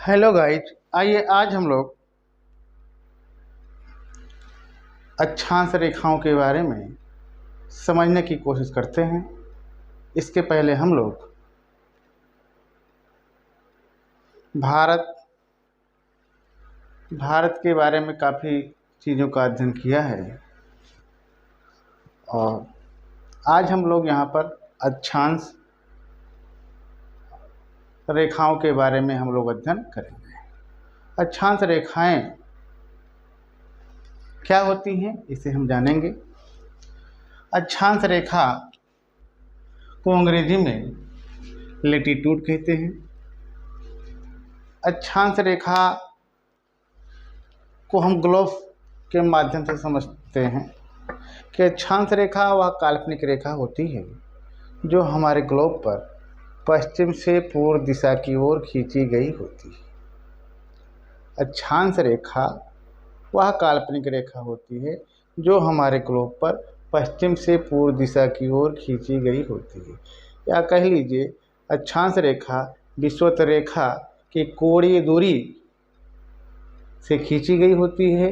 Hello guys, आइए आज हम लोग अक्षांश रेखाओं के बारे में समझने की कोशिश करते हैं। इसके पहले हम लोग भारत भारत के बारे में काफ़ी चीज़ों का अध्ययन किया है और आज हम लोग यहाँ पर अक्षांश रेखाओं के बारे में हम लोग अध्ययन करेंगे। अक्षांश रेखाएं क्या होती हैं इसे हम जानेंगे। अक्षांश रेखा को अंग्रेजी में लेटीट्यूड कहते हैं। अक्षांश रेखा को हम ग्लोब के माध्यम से समझते हैं कि अक्षांश रेखा वह काल्पनिक रेखा होती है जो हमारे ग्लोब पर पश्चिम से पूर्व दिशा की ओर खींची गई होती है। अक्षांश रेखा वह काल्पनिक रेखा होती है जो हमारे ग्लोब पर पश्चिम से पूर्व दिशा की ओर खींची गई होती है, या कह लीजिए अक्षांश रेखा विषुवत रेखा की कोणीय दूरी से खींची गई होती है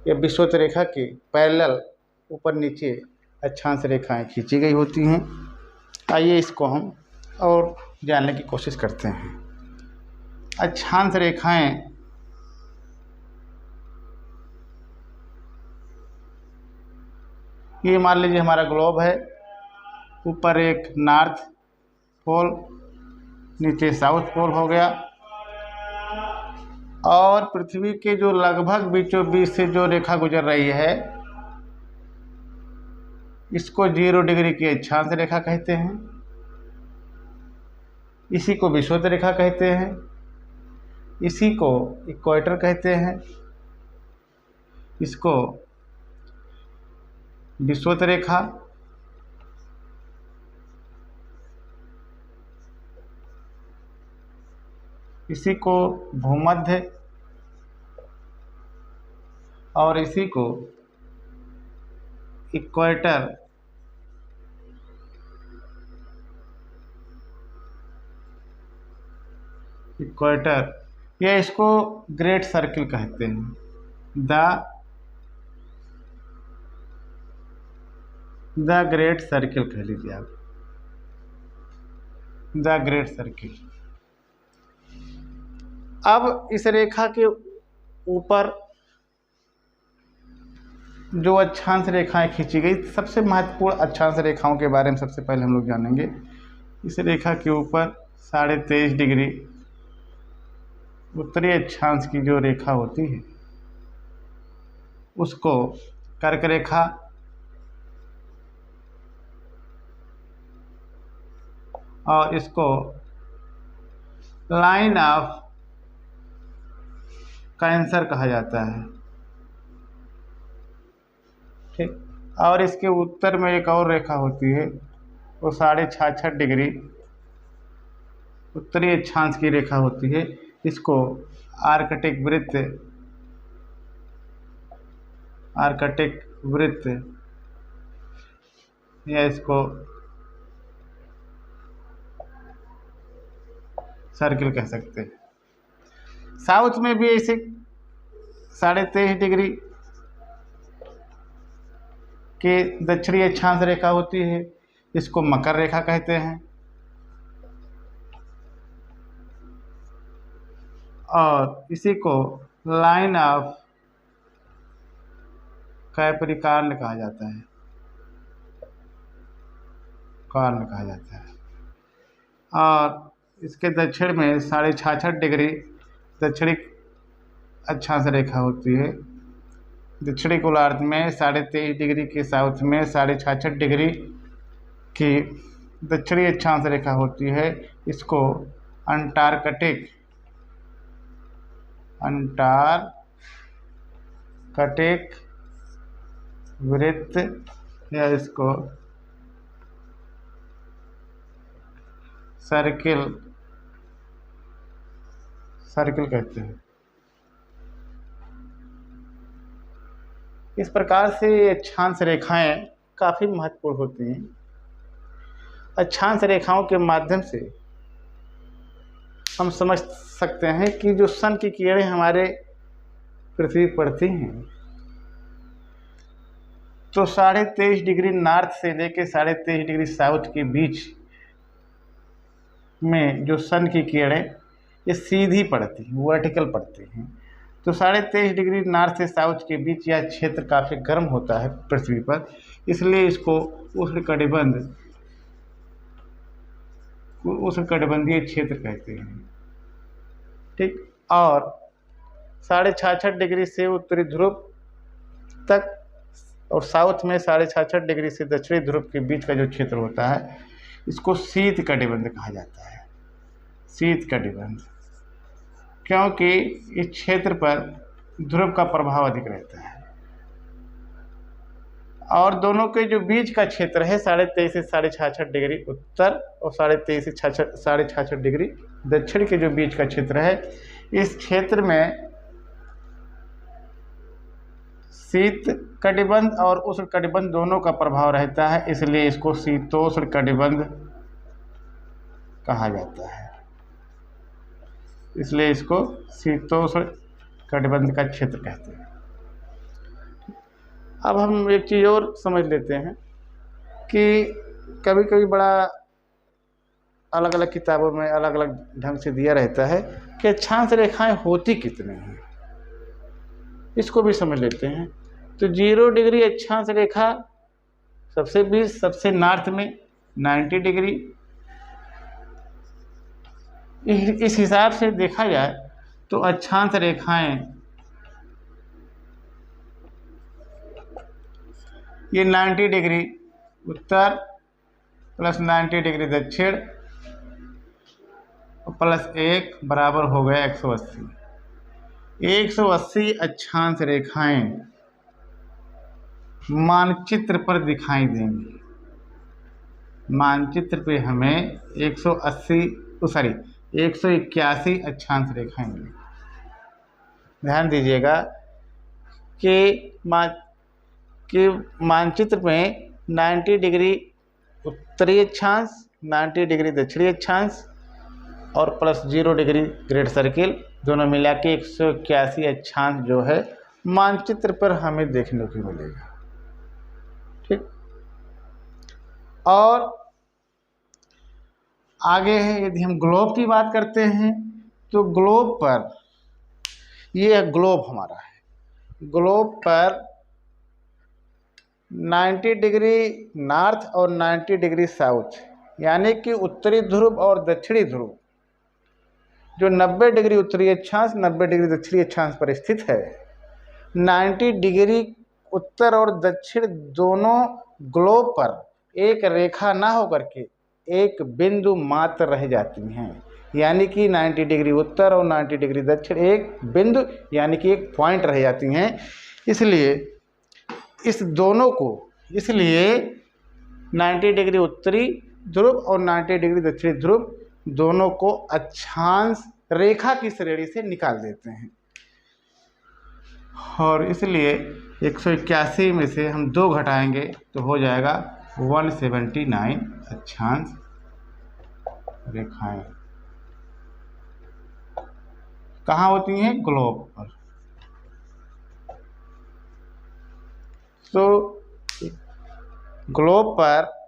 या विषुवत रेखा के पैरेलल ऊपर नीचे अक्षांश रेखाएं खींची गई होती हैं। आइए इसको हम और जानने की कोशिश करते हैं। अक्षांश रेखाएं ये मान लीजिए हमारा ग्लोब है, ऊपर एक नॉर्थ पोल, नीचे साउथ पोल हो गया, और पृथ्वी के जो लगभग बीचों बीच से जो रेखा गुजर रही है इसको 0 डिग्री की अक्षांश रेखा कहते हैं। इसी को विषुवत रेखा कहते हैं, इसी को इक्वेटर कहते हैं, इसको विषुवत रेखा, इसी को भूमध्य और इसी को इक्वेटर या इसको ग्रेट सर्किल कहते हैं। द ग्रेट सर्किल कह लीजिए आप, द ग्रेट सर्किल। अब इस रेखा के ऊपर जो अक्षांश रेखाएं खींची गई, सबसे महत्वपूर्ण अक्षांश रेखाओं के बारे में सबसे पहले हम लोग जानेंगे। इस रेखा के ऊपर 23.5 डिग्री उत्तरी अक्षांश की जो रेखा होती है उसको कर्क रेखा, और इसको लाइन ऑफ कैंसर कहा जाता है, ठीक। और इसके उत्तर में एक और रेखा होती है, वो 66.5 डिग्री उत्तरी अक्षांश की रेखा होती है, इसको आर्कटिक वृत्त या इसको सर्किल कह सकते हैं। साउथ में भी ऐसे 23.5 डिग्री के दक्षिणी अक्षांश रेखा होती है, इसको मकर रेखा कहते हैं, और इसी को लाइन ऑफ कैप्रिकॉर्न कहा जाता है, और इसके दक्षिण में 66.5 डिग्री दक्षिणी अक्षांश रेखा होती है। दक्षिणी गोलार्ध में 23.5 डिग्री के साउथ में 66.5 डिग्री की दक्षिणी अक्षांश रेखा होती है, इसको अंटार्कटिक वृत्त या इसको सर्किल कहते हैं। इस प्रकार से अक्षांश रेखाएं काफ़ी महत्वपूर्ण होती हैं। अक्षांश रेखाओं के माध्यम से हम समझ सकते हैं कि जो सन की किरणें हमारे पृथ्वी पर पड़ती हैं तो 23.5 डिग्री नॉर्थ से लेके 23.5 डिग्री साउथ के बीच में जो सन की किरणें ये सीधी पड़ती हैं, वर्टिकल पड़ती हैं। तो 23.5 डिग्री नॉर्थ से साउथ के बीच यह क्षेत्र काफ़ी गर्म होता है पृथ्वी पर, इसलिए इसको उष्णकटिबंधीय क्षेत्र कहते हैं। ठीक, और 66.5 डिग्री से उत्तरी ध्रुव तक और साउथ में 66.5 डिग्री से दक्षिणी ध्रुव के बीच का जो क्षेत्र होता है इसको शीत कटिबंध कहा जाता है। शीत कटिबंध, क्योंकि इस क्षेत्र पर ध्रुव का प्रभाव अधिक रहता है और दोनों के जो बीच का क्षेत्र है 23.5 से 66.5 डिग्री उत्तर और 23.5 से 66.5 डिग्री दक्षिण के जो बीच का क्षेत्र है, इस क्षेत्र में शीत कटिबंध और उष्ण कटिबंध दोनों का प्रभाव रहता है, इसलिए इसको शीतोष्ण कटिबंध कहा जाता है। इसलिए इसको शीतोष्ण कटिबंध का क्षेत्र कहते हैं। अब हम एक चीज़ और समझ लेते हैं कि कभी कभी बड़ा अलग अलग किताबों में अलग अलग ढंग से दिया रहता है कि अक्षांश रेखाएं होती कितनी हैं, इसको भी समझ लेते हैं। तो 0 डिग्री अक्षांश रेखा सबसे नॉर्थ में 90 डिग्री, इस हिसाब से देखा जाए तो अक्षांश रेखाएं ये 90 डिग्री उत्तर प्लस 90 डिग्री दक्षिण प्लस 1 बराबर हो गया 180। 180 अक्षांश रेखाएं मानचित्र पर दिखाई देंगी। मानचित्र पे हमें 181 अक्षांश रेखाएं मिलेंगी। ध्यान दीजिएगा कि मानचित्र में 90 डिग्री उत्तरी अक्षांश, 90 डिग्री दक्षिणी अक्षांश और प्लस 0 डिग्री ग्रेट सर्किल, दोनों मिला के 181 अक्षांश जो है मानचित्र पर हमें देखने को मिलेगा। ठीक, और आगे है, यदि हम ग्लोब की बात करते हैं तो ग्लोब पर, ये ग्लोब हमारा है, ग्लोब पर 90 डिग्री नॉर्थ और 90 डिग्री साउथ, यानी कि उत्तरी ध्रुव और दक्षिणी ध्रुव जो 90 डिग्री उत्तरी अक्षांश 90 डिग्री दक्षिणी अक्षांश पर स्थित है, 90 डिग्री उत्तर और दक्षिण दोनों ग्लोब पर एक रेखा ना होकर के एक बिंदु मात्र रह जाती हैं, यानी कि 90 डिग्री उत्तर और 90 डिग्री दक्षिण एक बिंदु यानी कि एक पॉइंट रह जाती हैं। इसलिए 90 डिग्री उत्तरी ध्रुव और 90 डिग्री दक्षिणी ध्रुव दोनों को अक्षांश रेखा की श्रेणी से निकाल देते हैं और इसलिए 181 में से हम 2 घटाएंगे तो हो जाएगा 179 अक्षांश रेखाएं। कहाँ होती हैं? ग्लोब पर। तो ग्लोब पर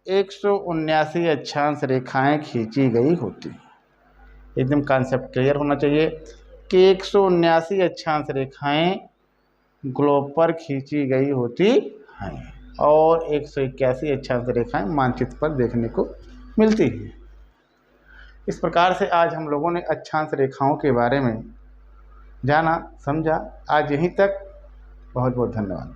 179 अक्षांश रेखाएं खींची गई होती हैं। एकदम कॉन्सेप्ट क्लियर होना चाहिए कि 179 अक्षांश रेखाएं ग्लोब पर खींची गई होती हैं और 181 अक्षांश रेखाएं मानचित्र पर देखने को मिलती हैं। इस प्रकार से आज हम लोगों ने अक्षांश रेखाओं के बारे में जाना, समझा। आज यहीं तक। बहुत बहुत धन्यवाद।